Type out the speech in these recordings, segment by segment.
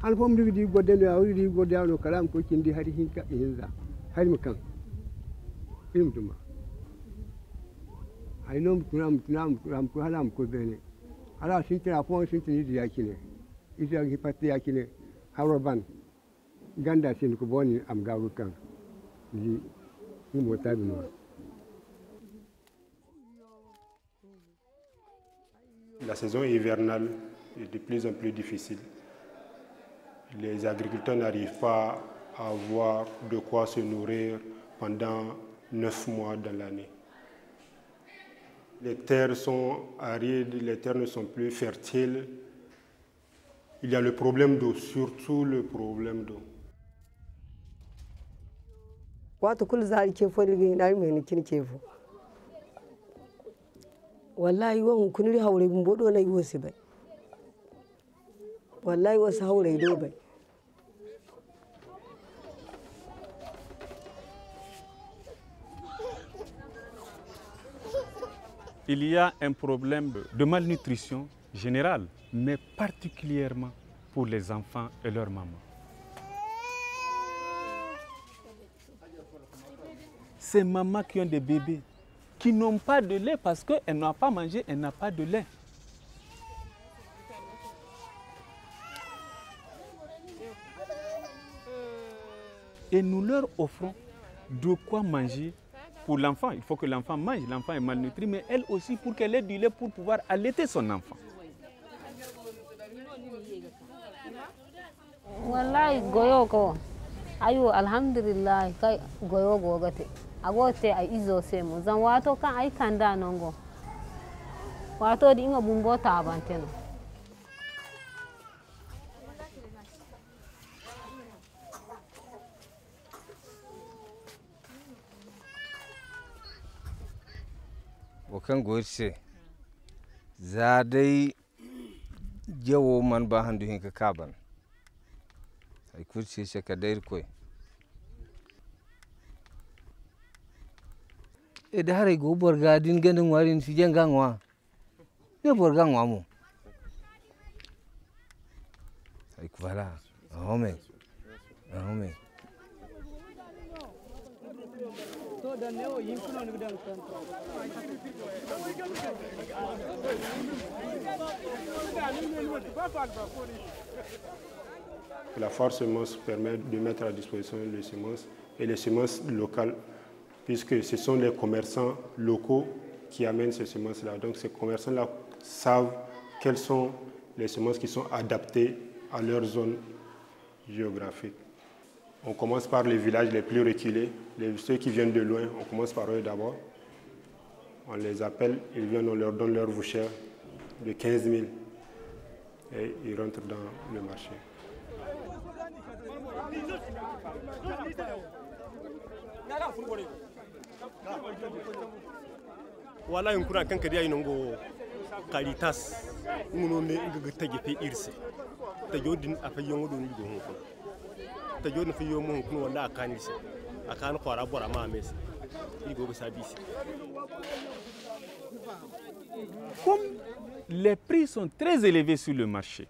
an fom di godde no awri di godde no kalam ko kindi hari hinka hinza hari makan film tuma ay nom tunam ko halam ko bene ala sintina fon sintini di yakine ida hipati yakine haroban ganda sin ko boni am gawu kan di mo tabi no. La saison hivernale est de plus en plus difficile. Les agriculteurs n'arrivent pas à avoir de quoi se nourrir pendant 9 mois dans l'année. Les terres sont arides, les terres ne sont plus fertiles. Il y a le problème d'eau, surtout le problème d'eau. Wallahi won kuniri hawre mbodo na yosi bay wallahi was hawre do bay. Il y a un problème de malnutrition générale, mais particulièrement pour les enfants et leurs mamans. Ces mamans qui ont des bébés, qui n'ont pas de lait parce qu'elles n'ont pas mangé, elles n'ont pas de lait. Et nous leur offrons de quoi manger pour l'enfant. Il faut que l'enfant mange, l'enfant est malnutri, mais elle aussi pour qu'elle ait du lait pour pouvoir allaiter son enfant. Wallahi goyo ko ayo alhamdulillah kai goyo gogate agote ay izo semo zan wato kan ay kanda nongo wato di nga bumbo ta banteno wakan goyse zadai jawo man ba handu hinka kaban ay kursi se ka dair koy e da hare go borga din ganin warin si jengangwa ne borga ngwa mu ay voilà amen amen to da ne o yinkuno ni gidan kan La foire semence permet de mettre à disposition les semences et les semences locales, puisque ce sont les commerçants locaux qui amènent ces semences-là. Donc ces commerçants-là savent quelles sont les semences qui sont adaptées à leur zone géographique. On commence par les villages les plus reculés, ceux qui viennent de loin, on commence par eux d'abord. On les appelle, ils viennent, on leur donne leur vouchère de 15 000 et ils rentrent dans le marché. Wala yunkura kan kadiya inongo Caritas ngono ne ngaga tagi fe irse ta jodin afa yongo don go hon ta jodin fi yomo hon kuno wala akanise akan khora bora ma mes igo go sabisi. Comme les prix sont très élevés sur le marché,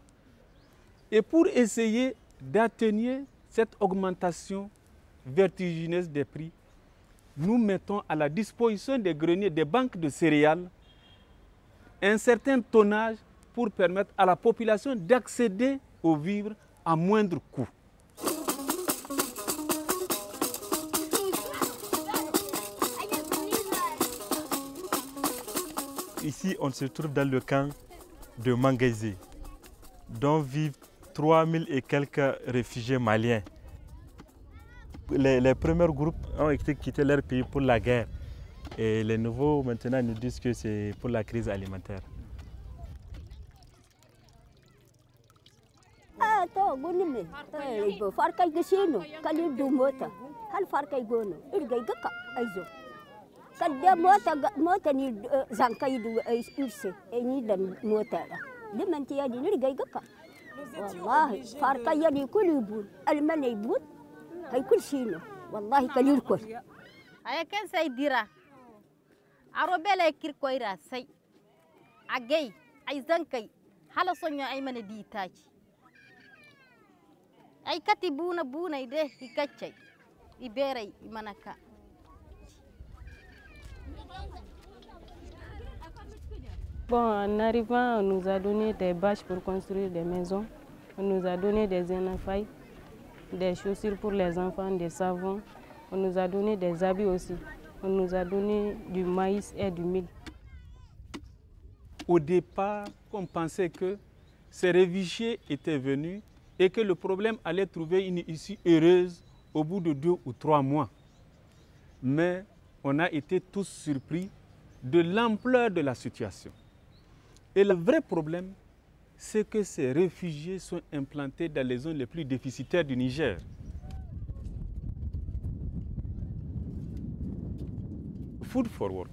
et pour essayer d'atténuer cette augmentation vertigineuse des prix, nous mettons à la disposition des greniers, des banques de céréales, un certain tonnage pour permettre à la population d'accéder aux vivres à moindre coût. Ici, on se trouve dans le camp de Mangaisé, dont vivent 3000 et quelques réfugiés maliens. Les premiers groupes ont quitté leur pays pour la guerre. Et les nouveaux, maintenant, nous disent que c'est pour la crise alimentaire. Kadda mota ni zankai du irse ni dan mota da limanti ya di rigai gaka wallahi farka ya ni kulubun almanai but hay kul shino wallahi kalir ko ay ken say dira arobele kirkoira say agay ay zankai hala sonyo ay mana di taci ay kati buna ide ikachay iberay imanaka. Bon, en arrivant, on nous a donné des bâches pour construire des maisons. On nous a donné des énafailles, des chaussures pour les enfants, des savons. On nous a donné des habits aussi. On nous a donné du maïs et du mil. Au départ, on pensait que ces réfugiés étaient venus et que le problème allait trouver une issue heureuse au bout de 2 ou 3 mois. Mais on a été tous surpris de l'ampleur de la situation. Et le vrai problème, c'est que ces réfugiés sont implantés dans les zones les plus déficitaires du Niger. Food for Work,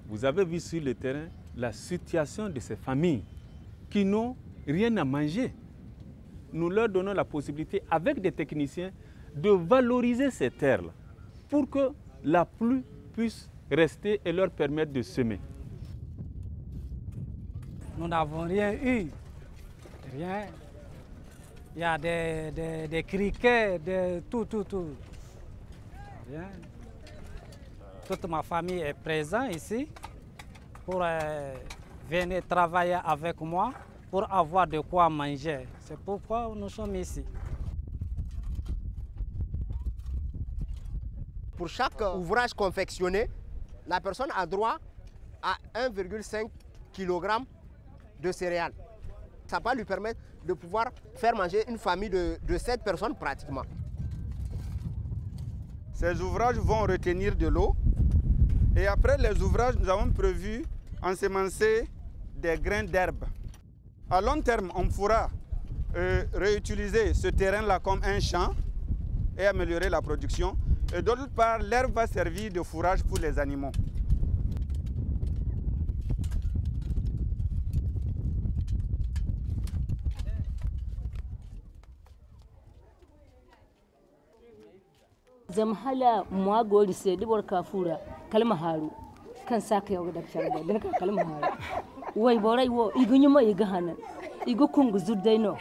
vous avez vu sur le terrain la situation de ces familles qui n'ont rien à manger. Nous leur donnons la possibilité, avec des techniciens, de valoriser ces terres-là pour que la pluie puisse rester et leur permettre de semer. Nous n'avons rien eu. Rien. Il y a des criquets, tout. Rien. Toute ma famille est présente ici pour venir travailler avec moi pour avoir de quoi manger. C'est pourquoi nous sommes ici. Pour chaque ouvrage confectionné, la personne a droit à 1,5 kg de céréales. Ça va lui permettre de pouvoir faire manger une famille de 7 personnes pratiquement. Ces ouvrages vont retenir de l'eau. Et après les ouvrages, nous avons prévu ensemencer des grains d'herbe. À long terme, on pourra réutiliser ce terrain-là comme un champ et améliorer la production. Et d'autre part, l'herbe va servir de fourrage pour les animaux. Zamhala mwagoli se dibor kafura kalma haru kan saka yau da sharba din ka kalma haru wai borai wo igunyuma iga hanan igu kungu zurdaino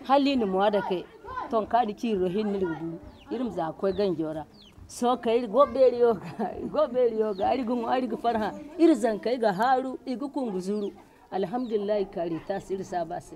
hali ni mwada kai ton ka di ci rohin ni rubu irim za ko ganjora so kai gobeli yoga ari gu farha irzan kai ga haru igu kungu zuru alhamdulillah kari tasir sabase.